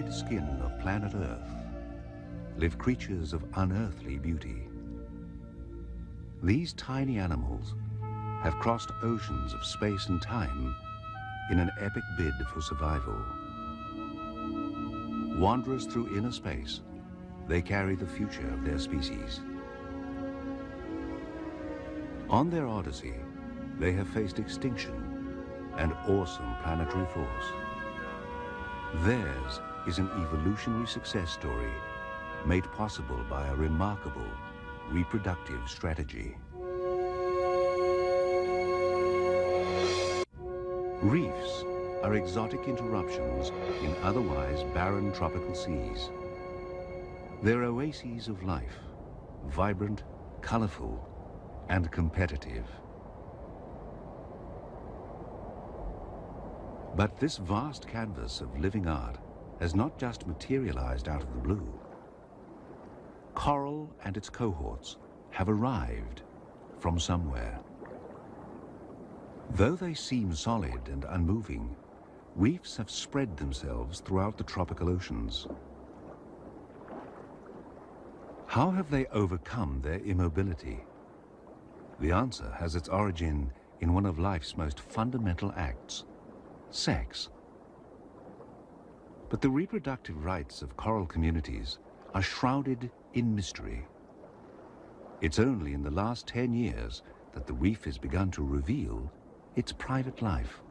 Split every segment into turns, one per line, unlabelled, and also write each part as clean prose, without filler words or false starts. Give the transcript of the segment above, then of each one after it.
liquid skin of planet Earth live creatures of unearthly beauty. These tiny animals have crossed oceans of space and time in an epic bid for survival. Wanderers through inner space, they carry the future of their species. On their odyssey, they have faced extinction and awesome planetary force. Theirs is an evolutionary success story made possible by a remarkable reproductive strategy. Reefs are exotic interruptions in otherwise barren tropical seas. They're oases of life, vibrant, colorful, and competitive. But this vast canvas of living art has not just materialized out of the blue. Coral and its cohorts have arrived from somewhere. Though they seem solid and unmoving, reefs have spread themselves throughout the tropical oceans. How have they overcome their immobility? The answer has its origin in one of life's most fundamental acts: sex. But the reproductive rights of coral communities are shrouded in mystery. It's only in the last 10 years that the reef has begun to reveal its private life.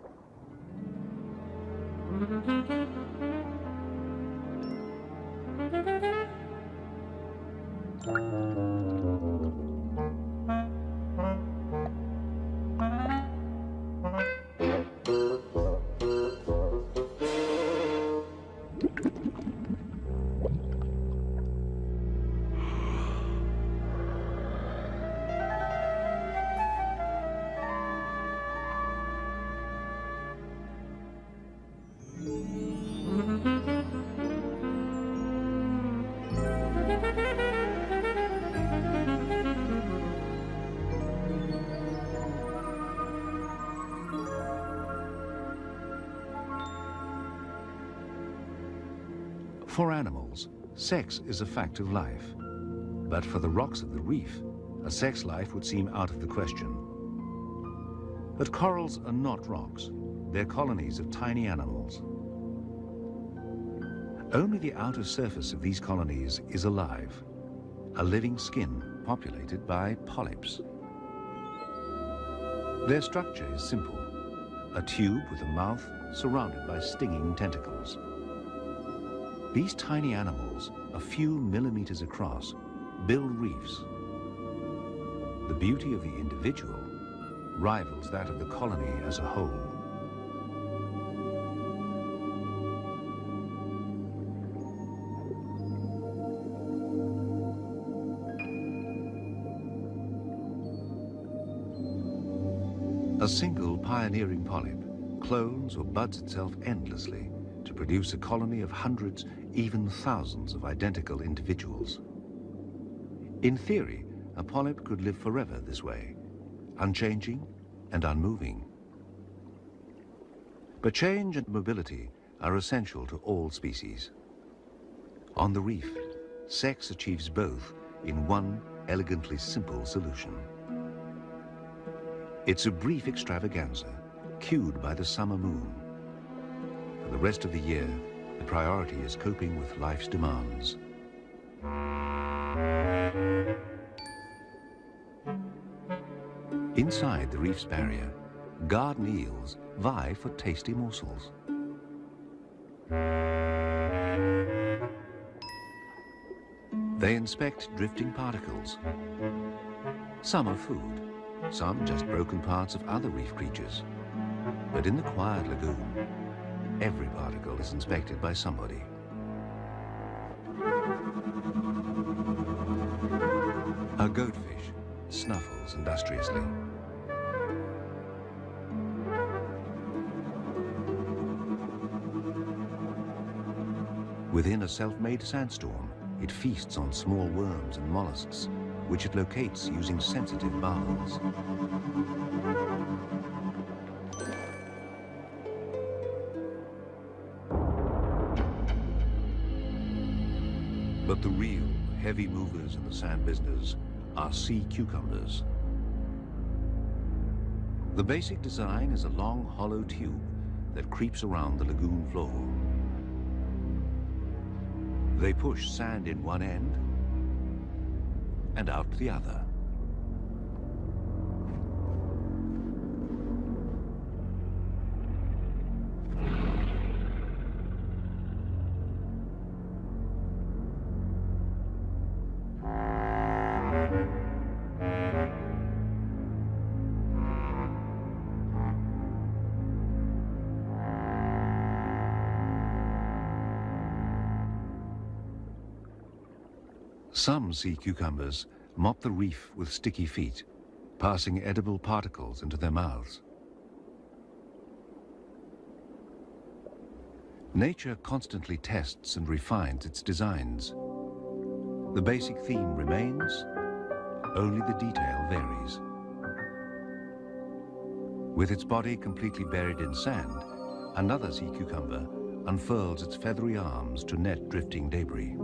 For animals, sex is a fact of life. But for the rocks of the reef, a sex life would seem out of the question. But corals are not rocks. They're colonies of tiny animals. Only the outer surface of these colonies is alive, a living skin populated by polyps. Their structure is simple: a tube with a mouth surrounded by stinging tentacles. These tiny animals, a few millimeters across, build reefs. The beauty of the individual rivals that of the colony as a whole. A single pioneering polyp clones or buds itself endlessly to produce a colony of hundreds, even thousands of identical individuals. In theory, a polyp could live forever this way, unchanging and unmoving. But change and mobility are essential to all species. On the reef, sex achieves both in one elegantly simple solution. It's a brief extravaganza, cued by the summer moon. For the rest of the year, the priority is coping with life's demands. Inside the reef's barrier, garden eels vie for tasty morsels. They inspect drifting particles. Some are food, some just broken parts of other reef creatures. But in the quiet lagoon, every particle is inspected by somebody. A goatfish snuffles industriously. Within a self-made sandstorm, it feasts on small worms and mollusks, which it locates using sensitive barbels. real heavy movers in the sand business are sea cucumbers. The basic design is a long hollow tube that creeps around the lagoon floor. They push sand in one end and out the other. Some sea cucumbers mop the reef with sticky feet, passing edible particles into their mouths. Nature constantly tests and refines its designs. The basic theme remains, only the detail varies. With its body completely buried in sand, another sea cucumber unfurls its feathery arms to net drifting debris.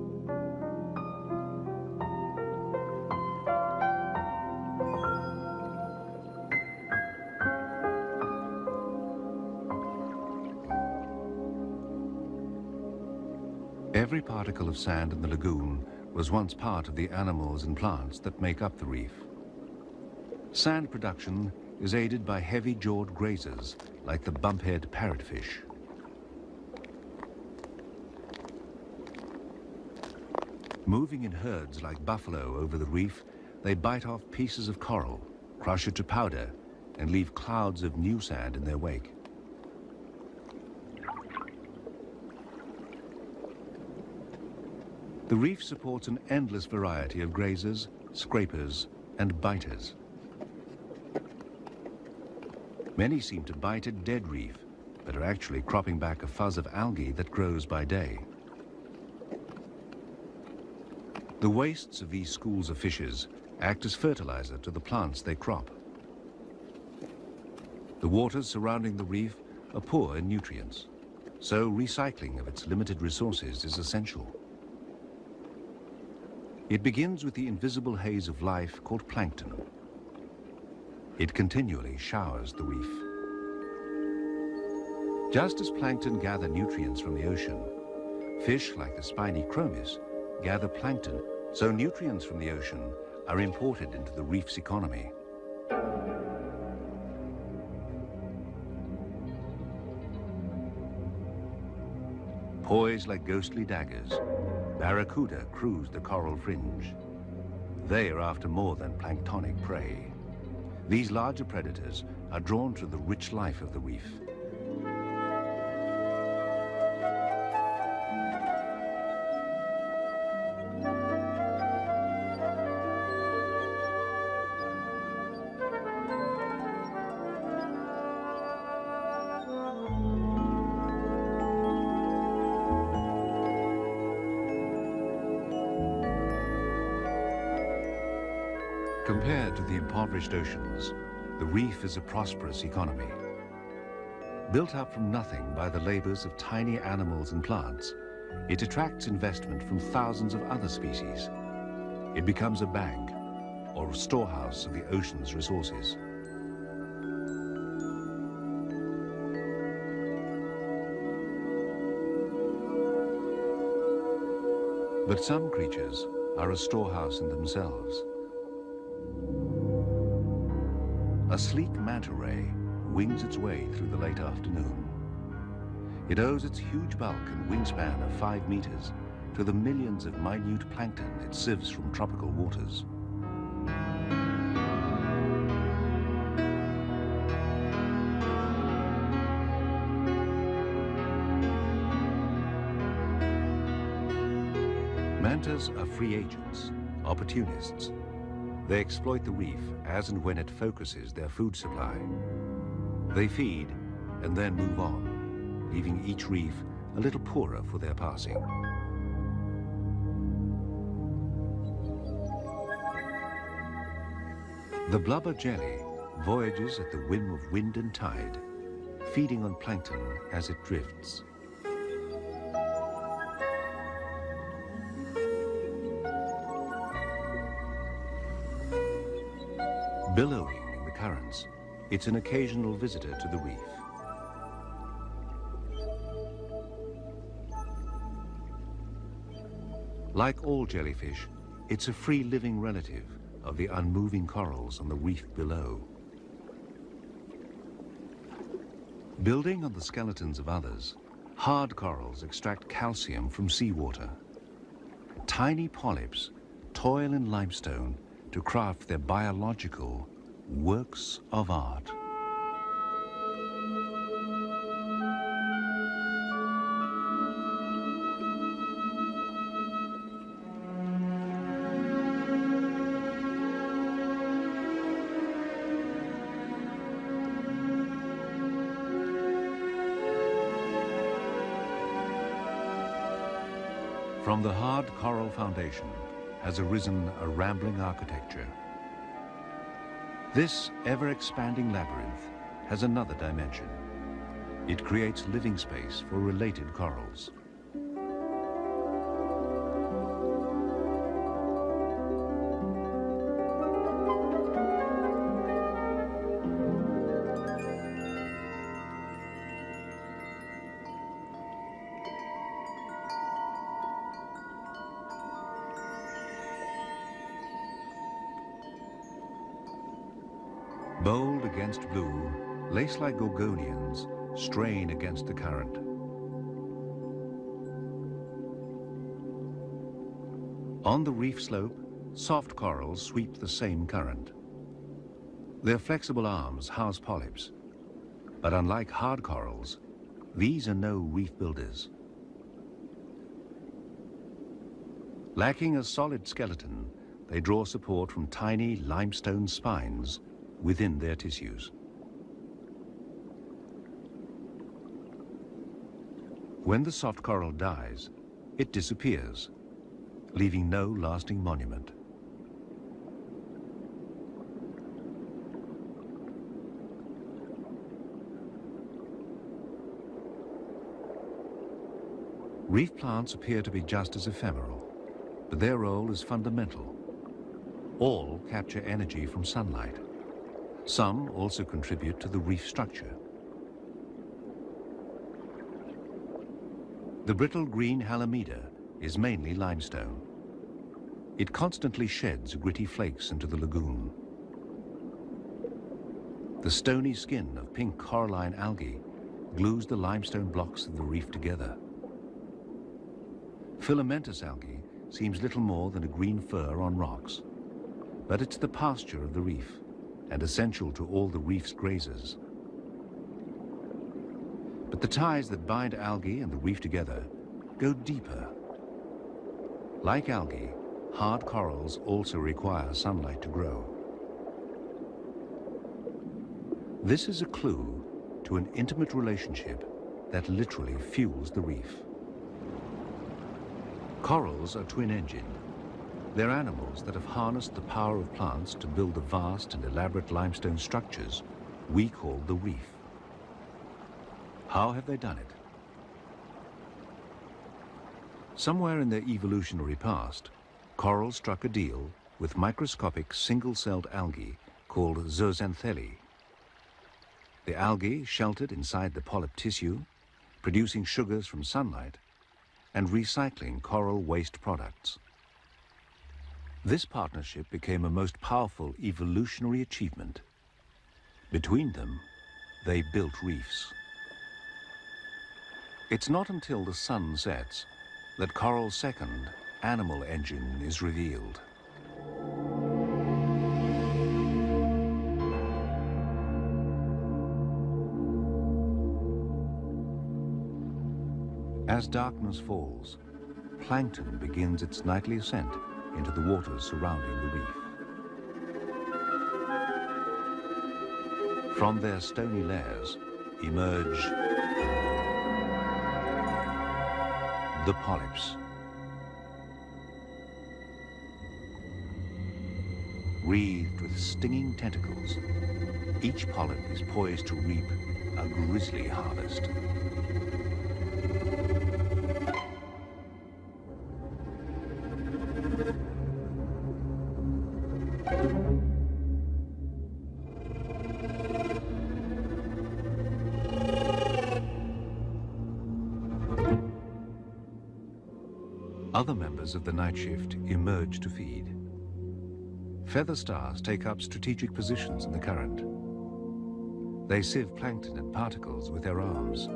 Every particle of sand in the lagoon was once part of the animals and plants that make up the reef. Sand production is aided by heavy-jawed grazers like the bumphead parrotfish. Moving in herds like buffalo over the reef, they bite off pieces of coral, crush it to powder, and leave clouds of new sand in their wake. The reef supports an endless variety of grazers, scrapers, and biters. Many seem to bite a dead reef, but are actually cropping back a fuzz of algae that grows by day. The wastes of these schools of fishes act as fertilizer to the plants they crop. The waters surrounding the reef are poor in nutrients, so recycling of its limited resources is essential. It begins with the invisible haze of life called plankton. It continually showers the reef. Just as plankton gather nutrients from the ocean, fish like the spiny chromis gather plankton, so nutrients from the ocean are imported into the reef's economy. Poised like ghostly daggers, barracuda cruise the coral fringe. They are after more than planktonic prey. These larger predators are drawn to the rich life of the reef. Compared to the impoverished oceans, the reef is a prosperous economy. Built up from nothing by the labors of tiny animals and plants, it attracts investment from thousands of other species. It becomes a bank or a storehouse of the ocean's resources. But some creatures are a storehouse in themselves. A sleek manta ray wings its way through the late afternoon. It owes its huge bulk and wingspan of 5 meters to the millions of minute plankton it sieves from tropical waters. Mantas are free agents, opportunists. They exploit the reef as and when it focuses their food supply. They feed and then move on, leaving each reef a little poorer for their passing. The blubber jelly voyages at the whim of wind and tide, feeding on plankton as it drifts. Billowing in the currents, it's an occasional visitor to the reef. Like all jellyfish, it's a free-living relative of the unmoving corals on the reef below. Building on the skeletons of others, hard corals extract calcium from seawater. Tiny polyps toil in limestone to craft their biological works of art. From the hard coral foundation has arisen a rambling architecture. This ever-expanding labyrinth has another dimension. It creates living space for related corals. Bold against blue, lace-like gorgonians strain against the current. On the reef slope, soft corals sweep the same current. Their flexible arms house polyps, but unlike hard corals, these are no reef builders. Lacking a solid skeleton, they draw support from tiny limestone spines within their tissues. When the soft coral dies, it disappears, leaving no lasting monument. Reef plants appear to be just as ephemeral, but their role is fundamental. All capture energy from sunlight. Some also contribute to the reef structure. The brittle green halimeda is mainly limestone. It constantly sheds gritty flakes into the lagoon. The stony skin of pink coralline algae glues the limestone blocks of the reef together. Filamentous algae seems little more than a green fur on rocks, but it's the pasture of the reef and essential to all the reef's grazers. But the ties that bind algae and the reef together go deeper. Like algae, hard corals also require sunlight to grow. This is a clue to an intimate relationship that literally fuels the reef. Corals are twin-engined. They're animals that have harnessed the power of plants to build the vast and elaborate limestone structures we call the reef. How have they done it? Somewhere in their evolutionary past, corals struck a deal with microscopic single-celled algae called zooxanthellae. The algae sheltered inside the polyp tissue, producing sugars from sunlight and recycling coral waste products. This partnership became a most powerful evolutionary achievement. Between them, they built reefs. It's not until the sun sets that coral's second animal engine is revealed. As darkness falls, plankton begins its nightly ascent into the waters surrounding the reef. From their stony lairs emerge the polyps. Wreathed with stinging tentacles, each polyp is poised to reap a grisly harvest. Other members of the night shift emerge to feed. Feather stars take up strategic positions in the current. They sieve plankton and particles with their arms.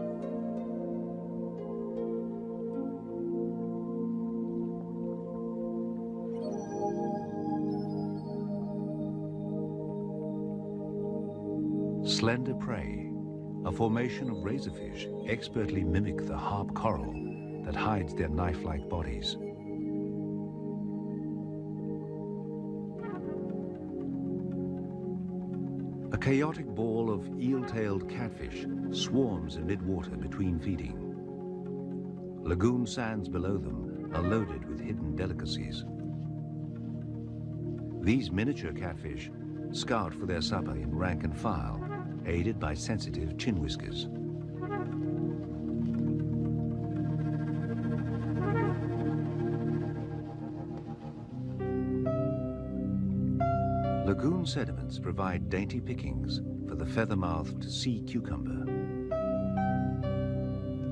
Slender prey, a formation of razorfish, expertly mimic the harp coral that hides their knife-like bodies. A chaotic ball of eel-tailed catfish swarms in mid-water between feeding. Lagoon sands below them are loaded with hidden delicacies. These miniature catfish scout for their supper in rank and file, aided by sensitive chin whiskers. Lagoon sediments provide dainty pickings for the feather-mouthed sea cucumber.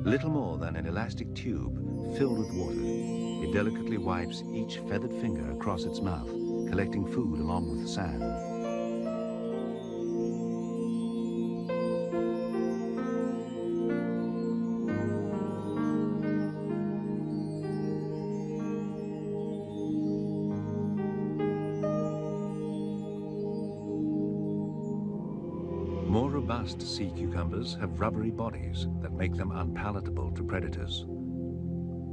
Little more than an elastic tube filled with water, it delicately wipes each feathered finger across its mouth, collecting food along with the sand. More robust sea cucumbers have rubbery bodies that make them unpalatable to predators.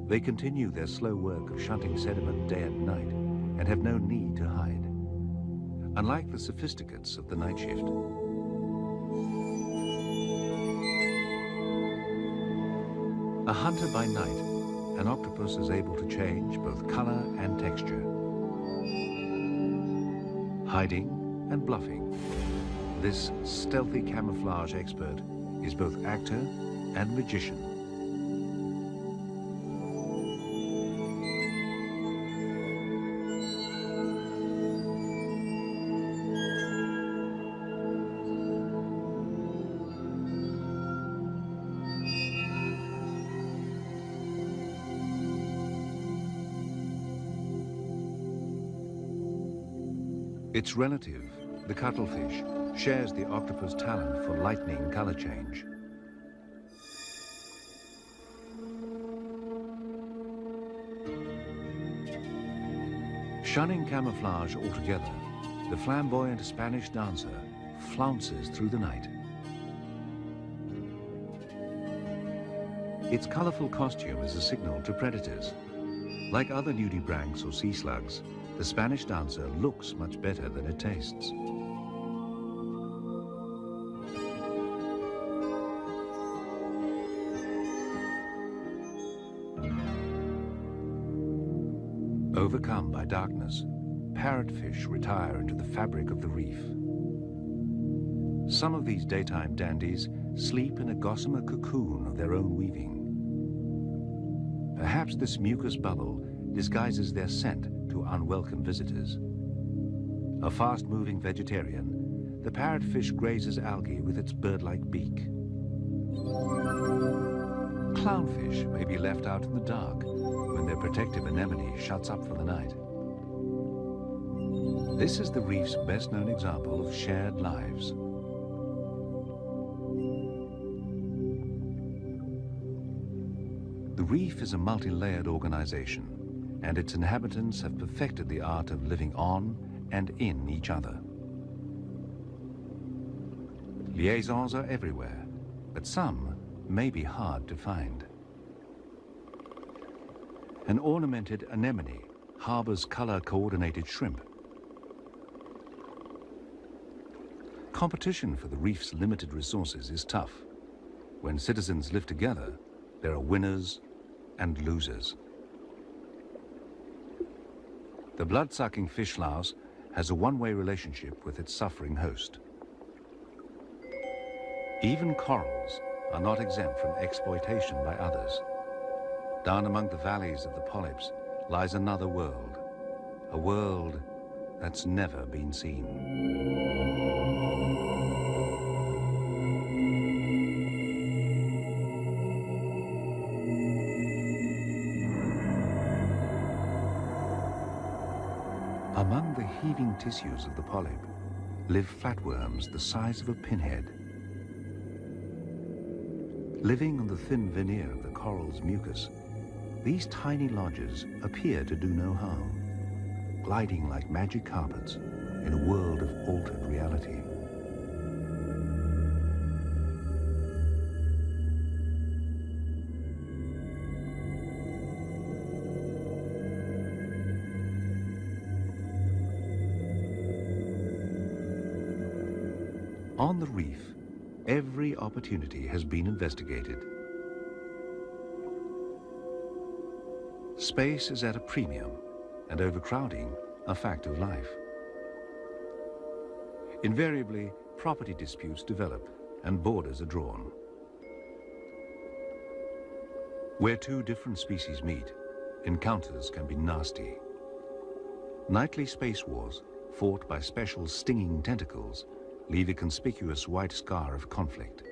They continue their slow work of shunting sediment day and night and have no need to hide. Unlike the sophisticates of the night shift. A hunter by night, an octopus is able to change both color and texture. Hiding and bluffing. This stealthy camouflage expert is both actor and magician. Its relative, the cuttlefish, shares the octopus' talent for lightning color change. Shunning camouflage altogether, the flamboyant Spanish dancer flounces through the night. Its colorful costume is a signal to predators. Like other nudibranchs or sea slugs, the Spanish dancer looks much better than it tastes. Overcome by darkness, parrotfish retire into the fabric of the reef. Some of these daytime dandies sleep in a gossamer cocoon of their own weaving. Perhaps this mucus bubble disguises their scent to unwelcome visitors. A fast-moving vegetarian, the parrotfish grazes algae with its bird-like beak. Clownfish may be left out in the dark when their protective anemone shuts up for the night. This is the reef's best-known example of shared lives. The reef is a multi-layered organization, and its inhabitants have perfected the art of living on and in each other. Liaisons are everywhere, but some may be hard to find. An ornamented anemone harbors color-coordinated shrimp. Competition for the reef's limited resources is tough. When citizens live together, there are winners and losers. The blood-sucking fish louse has a one-way relationship with its suffering host. Even corals are not exempt from exploitation by others. Down among the valleys of the polyps lies another world, a world that's never been seen. Among the heaving tissues of the polyp live flatworms the size of a pinhead. Living on the thin veneer of the coral's mucus, these tiny lodgers appear to do no harm, gliding like magic carpets in a world of altered reality. On the reef, every opportunity has been investigated. Space is at a premium, and overcrowding a fact of life. Invariably, property disputes develop and borders are drawn. Where two different species meet, encounters can be nasty. Nightly space wars, fought by special stinging tentacles, leave a conspicuous white scar of conflict.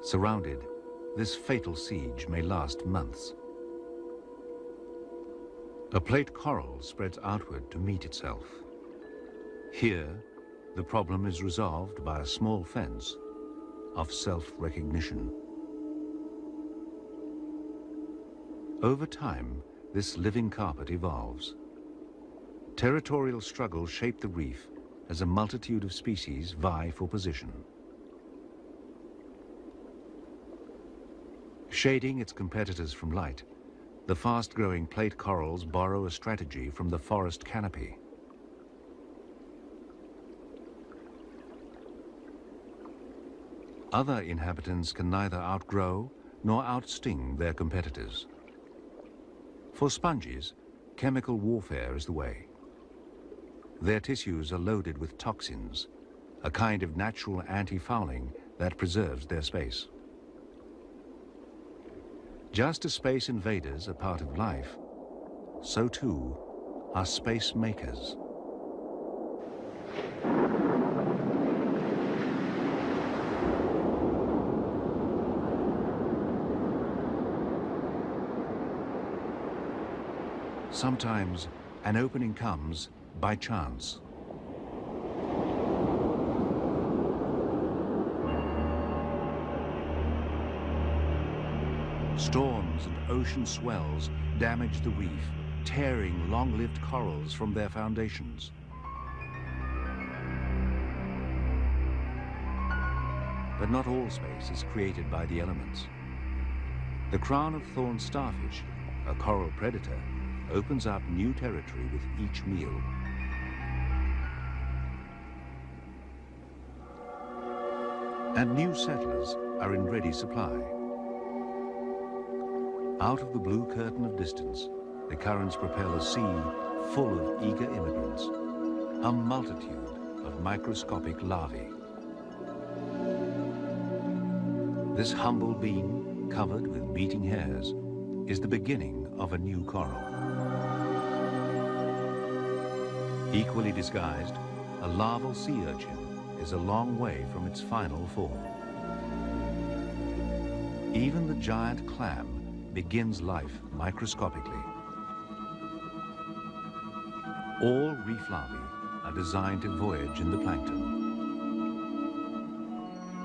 Surrounded, this fatal siege may last months. A plate coral spreads outward to meet itself. Here, the problem is resolved by a small fence of self-recognition. Over time, this living carpet evolves. Territorial struggles shape the reef as a multitude of species vie for position. Shading its competitors from light, the fast-growing plate corals borrow a strategy from the forest canopy. Other inhabitants can neither outgrow nor outsting their competitors. For sponges, chemical warfare is the way. Their tissues are loaded with toxins, a kind of natural anti-fouling that preserves their space. Just as space invaders are part of life, so too are space makers. Sometimes an opening comes by chance. Storms and ocean swells damage the reef, tearing long-lived corals from their foundations. But not all space is created by the elements. The crown-of-thorn starfish, a coral predator, opens up new territory with each meal. And new settlers are in ready supply. Out of the blue curtain of distance, the currents propel a sea full of eager immigrants, a multitude of microscopic larvae. This humble being, covered with beating hairs, is the beginning of a new coral. Equally disguised, a larval sea urchin is a long way from its final form. Even the giant clam begins life microscopically. All reef larvae are designed to voyage in the plankton.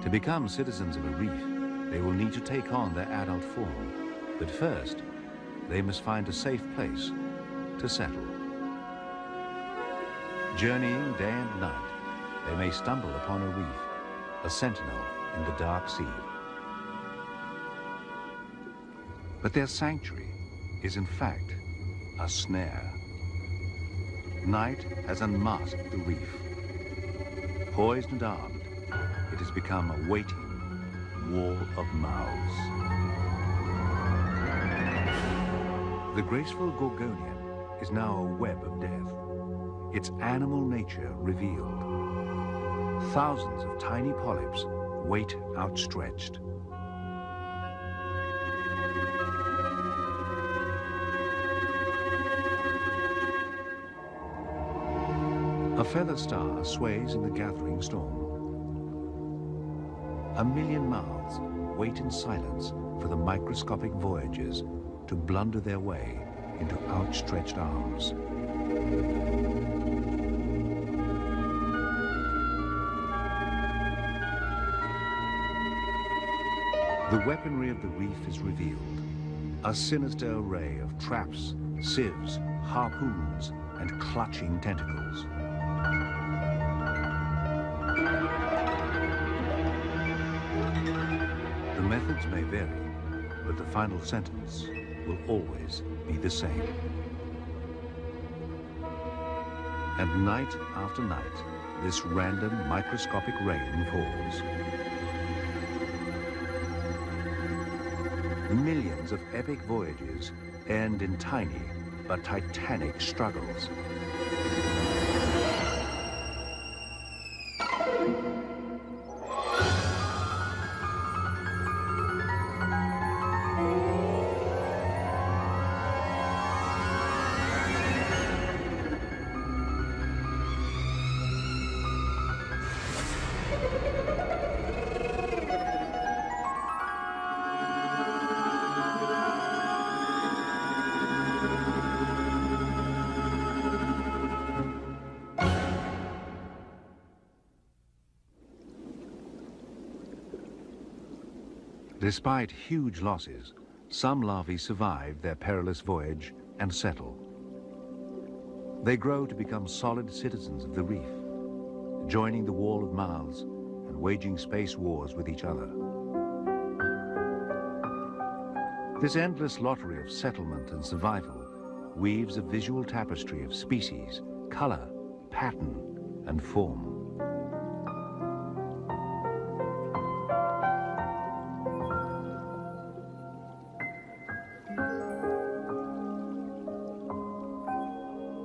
To become citizens of a reef, they will need to take on their adult form, but first, they must find a safe place to settle. Journeying day and night, they may stumble upon a reef, a sentinel in the dark sea. But their sanctuary is in fact a snare. Night has unmasked the reef. Poised and armed, it has become a waiting wall of mouths. The graceful gorgonian is now a web of death, its animal nature revealed. Thousands of tiny polyps wait outstretched. A feather star sways in the gathering storm. A million mouths wait in silence for the microscopic voyagers to blunder their way into outstretched arms. The weaponry of the reef is revealed, a sinister array of traps, sieves, harpoons, and clutching tentacles. The methods may vary, but the final sentence will always be the same. And night after night, this random microscopic rain falls. Millions of epic voyages end in tiny but titanic struggles. Despite huge losses, some larvae survive their perilous voyage and settle. They grow to become solid citizens of the reef, joining the wall of mouths and waging space wars with each other. This endless lottery of settlement and survival weaves a visual tapestry of species, color, pattern, and form.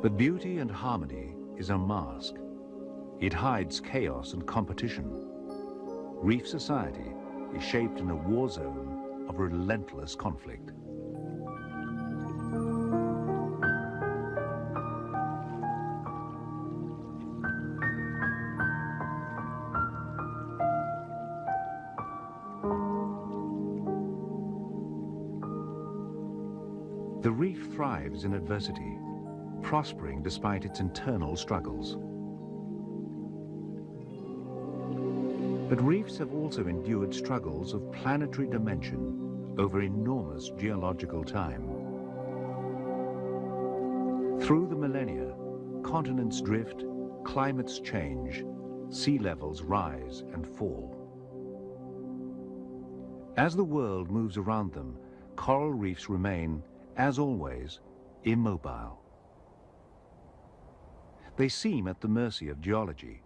But beauty and harmony is a mask. It hides chaos and competition. Reef society is shaped in a war zone of relentless conflict. The reef thrives in adversity, prospering despite its internal struggles. But reefs have also endured struggles of planetary dimension over enormous geological time. Through the millennia, continents drift, climates change, sea levels rise and fall. As the world moves around them, coral reefs remain, as always, immobile. They seem at the mercy of geology,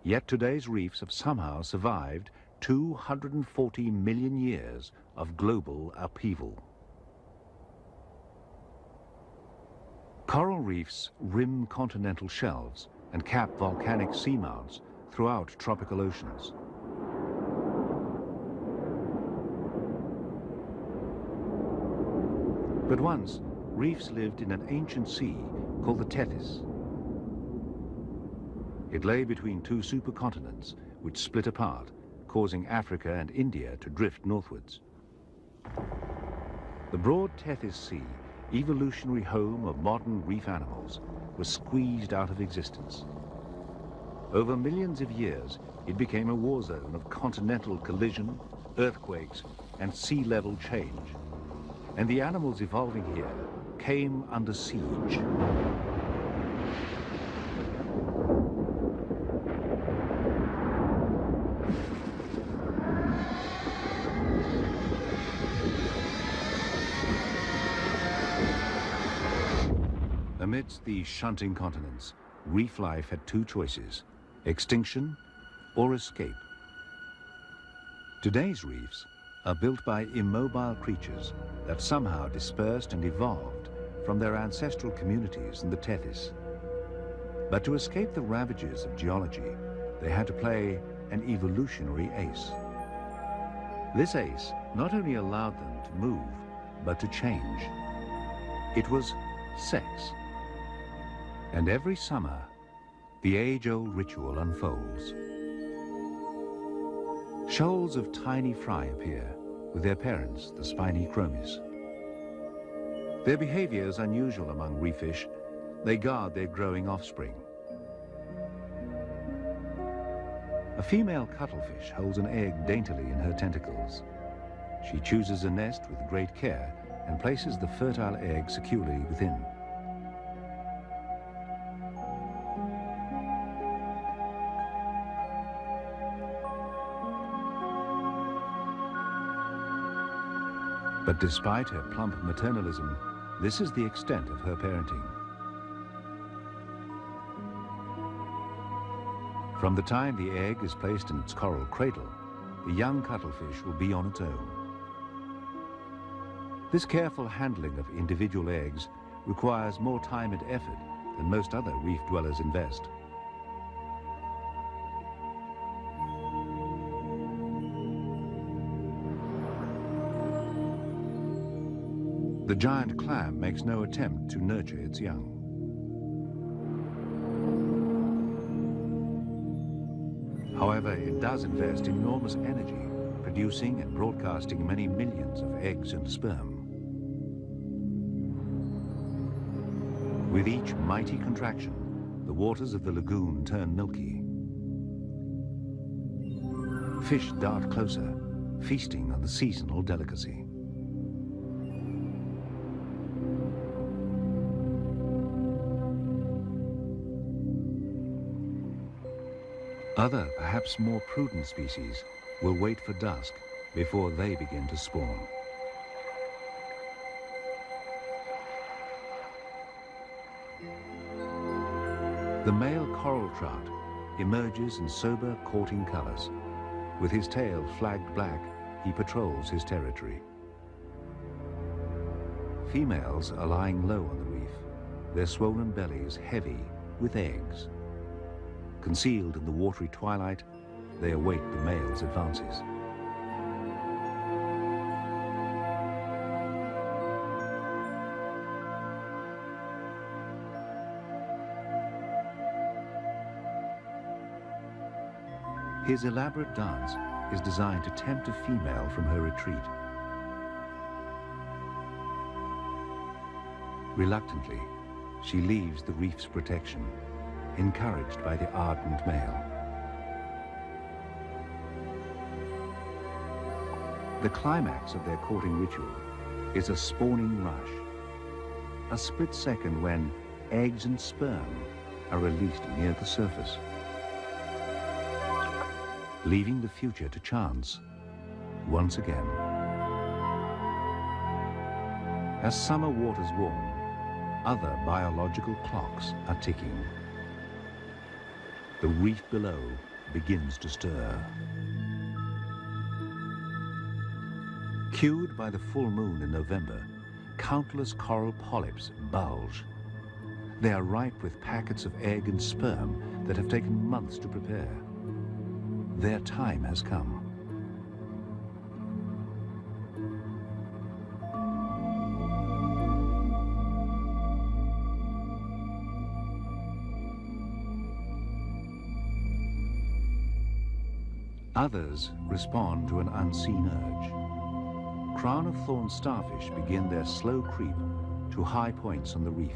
yet today's reefs have somehow survived 240 million years of global upheaval. Coral reefs rim continental shelves and cap volcanic seamounts throughout tropical oceans. But once, reefs lived in an ancient sea called the Tethys. It lay between two supercontinents, which split apart, causing Africa and India to drift northwards. The broad Tethys Sea, evolutionary home of modern reef animals, was squeezed out of existence. Over millions of years, it became a war zone of continental collision, earthquakes, and sea level change. And the animals evolving here came under siege. Amidst these shunting continents, reef life had two choices: extinction or escape. Today's reefs are built by immobile creatures that somehow dispersed and evolved from their ancestral communities in the Tethys. But to escape the ravages of geology, they had to play an evolutionary ace. This ace not only allowed them to move, but to change. It was sex. And every summer, the age-old ritual unfolds. Shoals of tiny fry appear, with their parents, the spiny chromis. Their behavior is unusual among reef fish. They guard their growing offspring. A female cuttlefish holds an egg daintily in her tentacles. She chooses a nest with great care and places the fertile egg securely within. But despite her plump maternalism, this is the extent of her parenting. From the time the egg is placed in its coral cradle, the young cuttlefish will be on its own. This careful handling of individual eggs requires more time and effort than most other reef dwellers invest. The giant clam makes no attempt to nurture its young. However, it does invest enormous energy, producing and broadcasting many millions of eggs and sperm. With each mighty contraction, the waters of the lagoon turn milky. Fish dart closer, feasting on the seasonal delicacy. Other, perhaps more prudent species will wait for dusk before they begin to spawn. The male coral trout emerges in sober courting colors. With his tail flagged black, he patrols his territory. Females are lying low on the reef, their swollen bellies heavy with eggs. Concealed in the watery twilight, they await the male's advances. His elaborate dance is designed to tempt a female from her retreat. Reluctantly, she leaves the reef's protection, encouraged by the ardent male. The climax of their courting ritual is a spawning rush, a split second when eggs and sperm are released near the surface, leaving the future to chance once again. As summer waters warm, other biological clocks are ticking. The reef below begins to stir. Cued by the full moon in November, countless coral polyps bulge. They are ripe with packets of egg and sperm that have taken months to prepare. Their time has come. Others respond to an unseen urge. Crown-of-thorn starfish begin their slow creep to high points on the reef.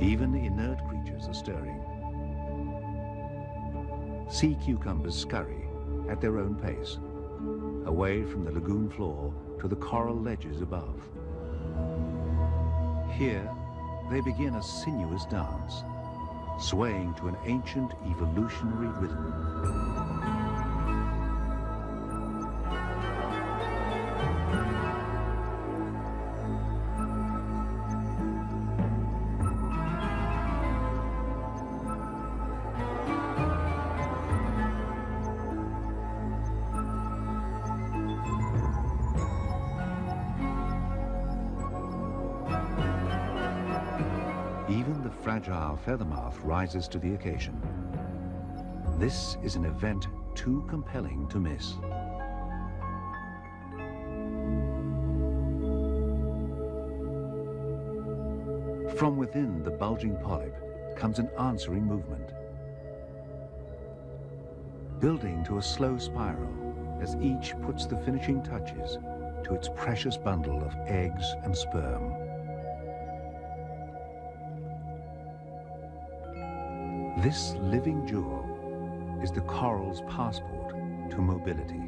Even inert creatures are stirring. Sea cucumbers scurry at their own pace, away from the lagoon floor to the coral ledges above. Here, they begin a sinuous dance, swaying to an ancient evolutionary rhythm. Even the fragile feathermouth rises to the occasion. This is an event too compelling to miss. From within the bulging polyp comes an answering movement. building to a slow spiral as each puts the finishing touches to its precious bundle of eggs and sperm. This living jewel is the coral's passport to mobility.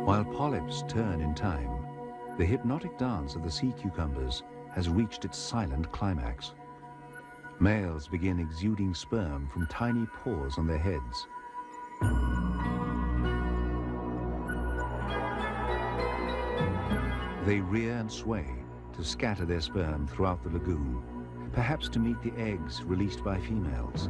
While polyps turn in time, the hypnotic dance of the sea cucumbers has reached its silent climax. Males begin exuding sperm from tiny pores on their heads. They rear and sway to scatter their sperm throughout the lagoon, perhaps to meet the eggs released by females.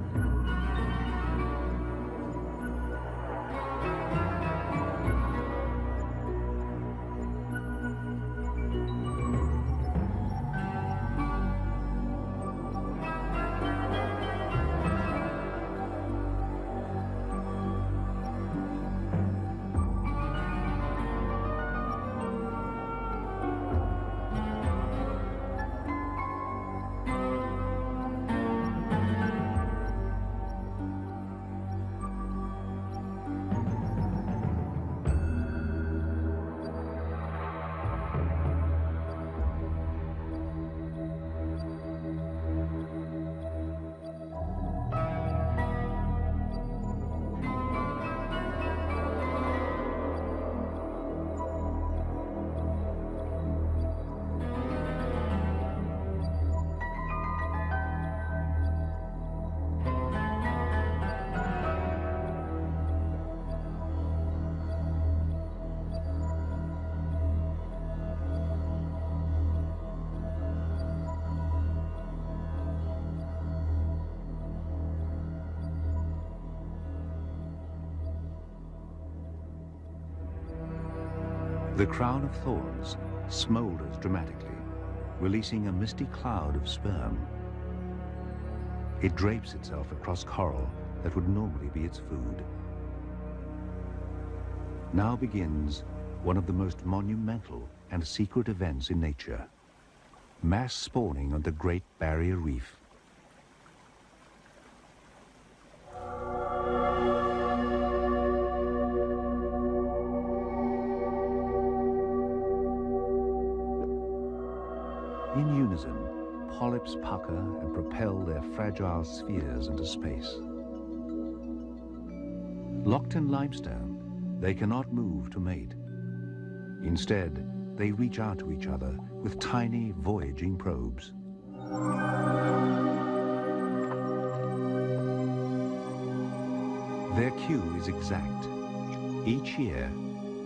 The crown of thorns smolders dramatically, releasing a misty cloud of sperm. It drapes itself across coral that would normally be its food. Now begins one of the most monumental and secret events in nature: mass spawning on the Great Barrier Reef. In unison, polyps pucker and propel their fragile spheres into space. Locked in limestone, they cannot move to mate. Instead, they reach out to each other with tiny voyaging probes. Their cue is exact. Each year,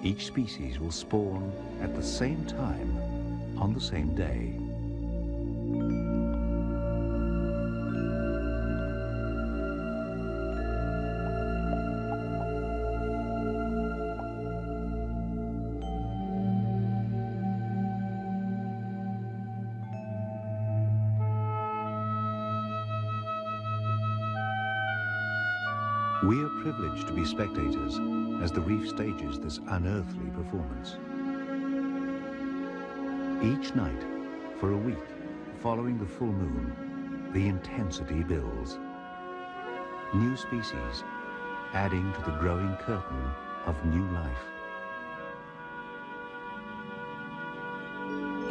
each species will spawn at the same time on the same day. We are privileged to be spectators as the reef stages this unearthly performance. Each night, for a week, following the full moon, the intensity builds. New species adding to the growing curtain of new life.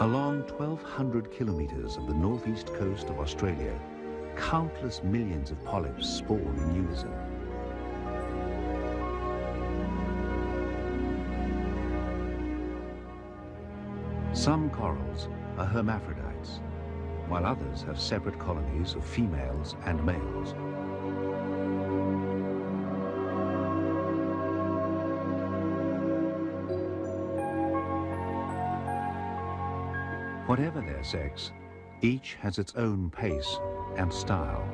Along 1,200 kilometers of the northeast coast of Australia, countless millions of polyps spawn in unison. Some corals are hermaphrodites, while others have separate colonies of females and males. Whatever their sex, each has its own pace and style.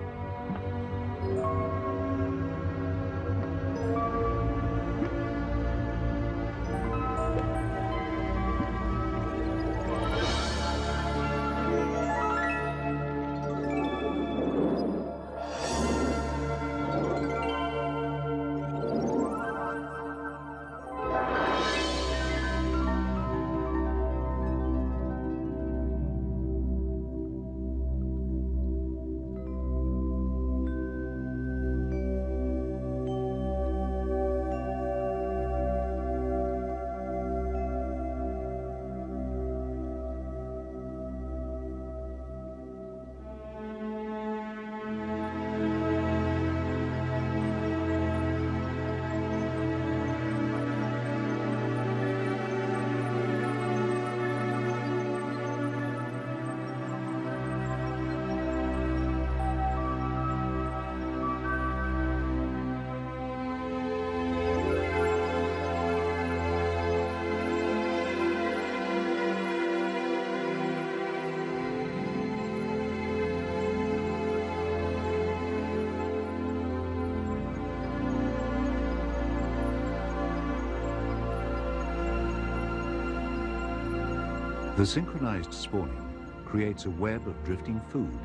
The synchronized spawning creates a web of drifting food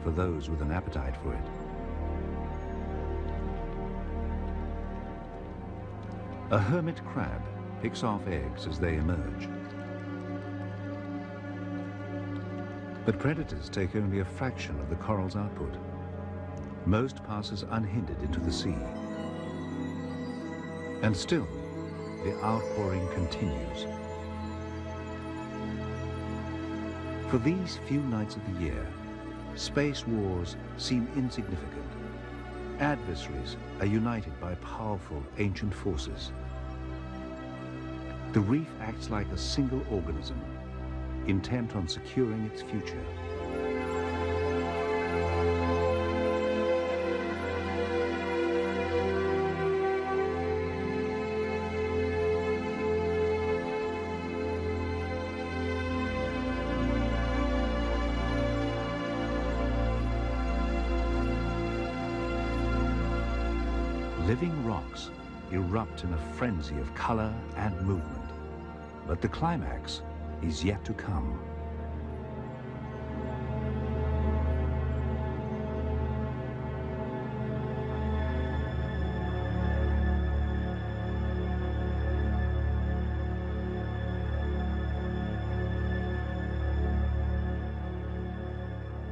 for those with an appetite for it. A hermit crab picks off eggs as they emerge. But predators take only a fraction of the coral's output. Most passes unhindered into the sea. And still, the outpouring continues. For these few nights of the year, space wars seem insignificant. Adversaries are united by powerful ancient forces. The reef acts like a single organism, intent on securing its future. Living rocks erupt in a frenzy of color and movement, but the climax is yet to come.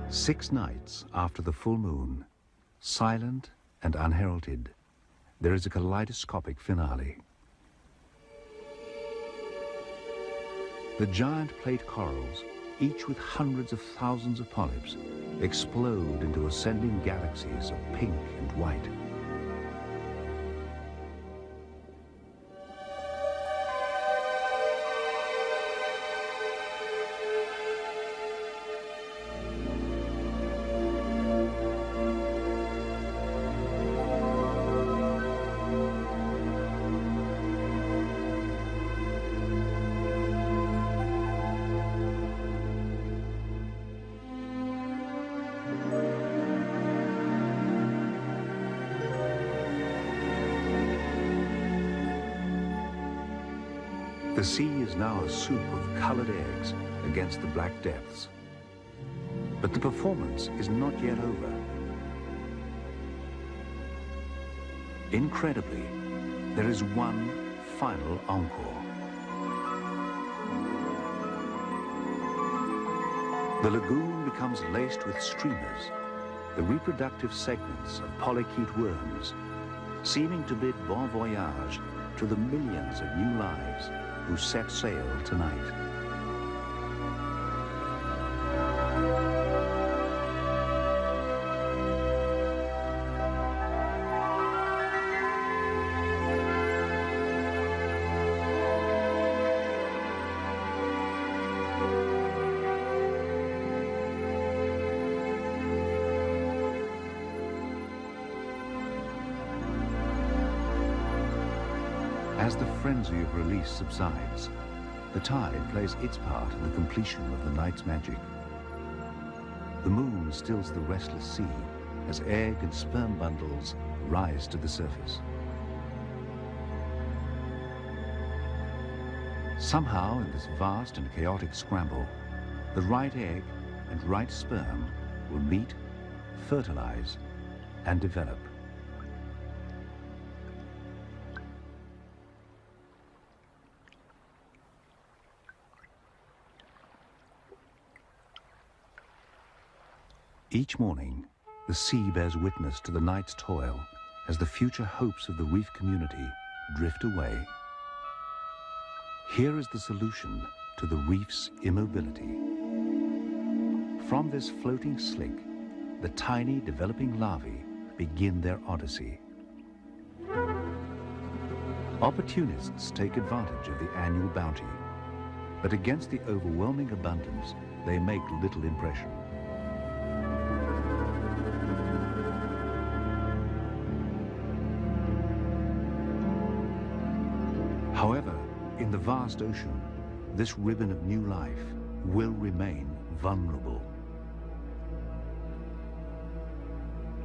Six nights after the full moon, silent and unheralded, there is a kaleidoscopic finale. The giant plate corals, each with hundreds of thousands of polyps, explode into ascending galaxies of pink and white. The sea is now a soup of colored eggs against the black depths. But the performance is not yet over. Incredibly, there is one final encore. The lagoon becomes laced with streamers, the reproductive segments of polychaete worms, seeming to bid bon voyage to the millions of new lives who set sail tonight. As the frenzy of release subsides, the tide plays its part in the completion of the night's magic. The moon stills the restless sea as egg and sperm bundles rise to the surface. Somehow, in this vast and chaotic scramble, the right egg and right sperm will meet, fertilize, and develop. Each morning, the sea bears witness to the night's toil as the future hopes of the reef community drift away. Here is the solution to the reef's immobility. From this floating slick, the tiny developing larvae begin their odyssey. Opportunists take advantage of the annual bounty, but against the overwhelming abundance, they make little impression. However, in the vast ocean, this ribbon of new life will remain vulnerable.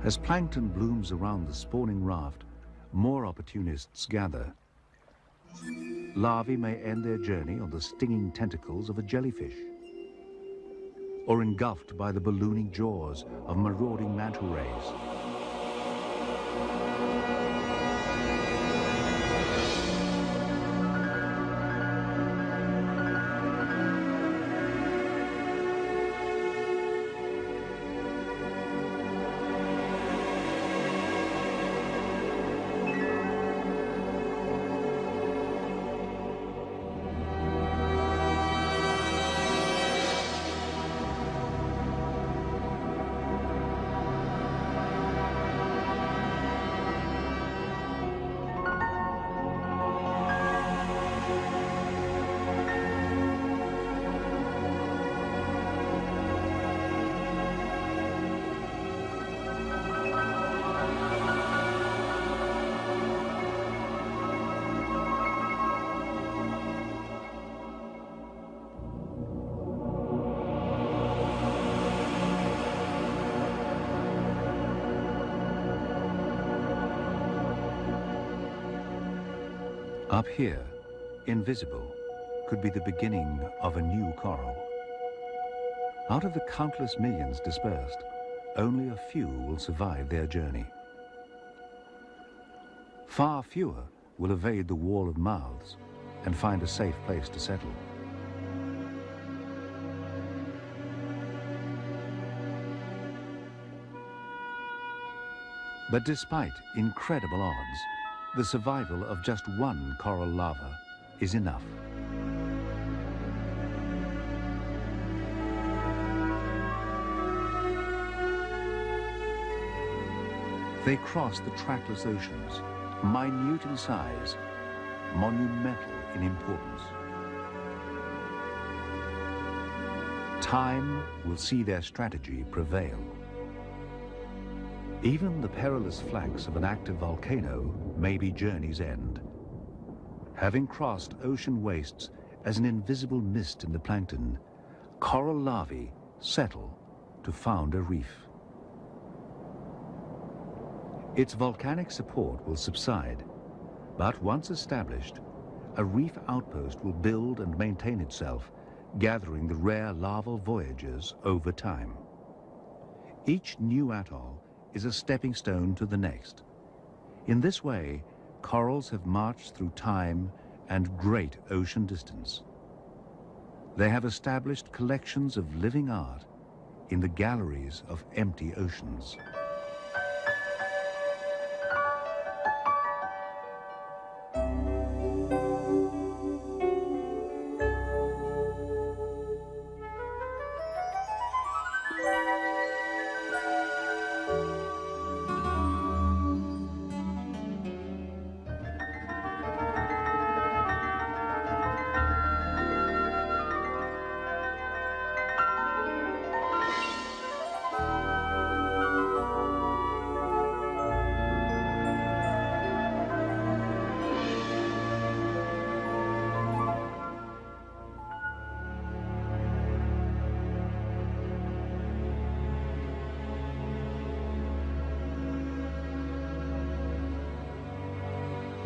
As plankton blooms around the spawning raft, more opportunists gather. Larvae may end their journey on the stinging tentacles of a jellyfish, or engulfed by the ballooning jaws of marauding manta rays. Up here, invisible, could be the beginning of a new coral. Out of the countless millions dispersed, only a few will survive their journey. Far fewer will evade the wall of mouths and find a safe place to settle. But despite incredible odds, the survival of just one coral larva is enough. They cross the trackless oceans, minute in size, monumental in importance. Time will see their strategy prevail. Even the perilous flanks of an active volcano may be journey's end. Having crossed ocean wastes as an invisible mist in the plankton, coral larvae settle to found a reef. Its volcanic support will subside, but once established, a reef outpost will build and maintain itself, gathering the rare larval voyagers over time. Each new atoll is a stepping stone to the next. In this way, corals have marched through time and great ocean distance. They have established collections of living art in the galleries of empty oceans.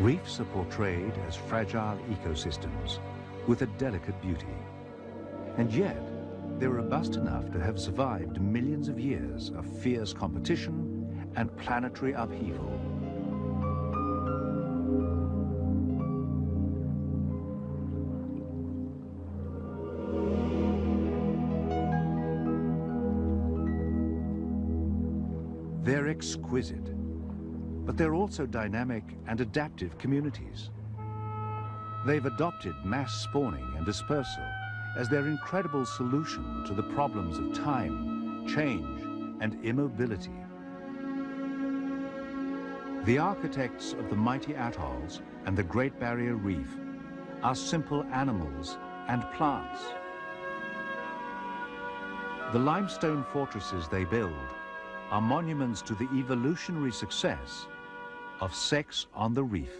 Reefs are portrayed as fragile ecosystems with a delicate beauty. And yet, they're robust enough to have survived millions of years of fierce competition and planetary upheaval. They're exquisite, but they're also dynamic and adaptive communities. They've adopted mass spawning and dispersal as their incredible solution to the problems of time, change, and immobility. The architects of the mighty atolls and the Great Barrier Reef are simple animals and plants. The limestone fortresses they build are monuments to the evolutionary success of sex on the reef.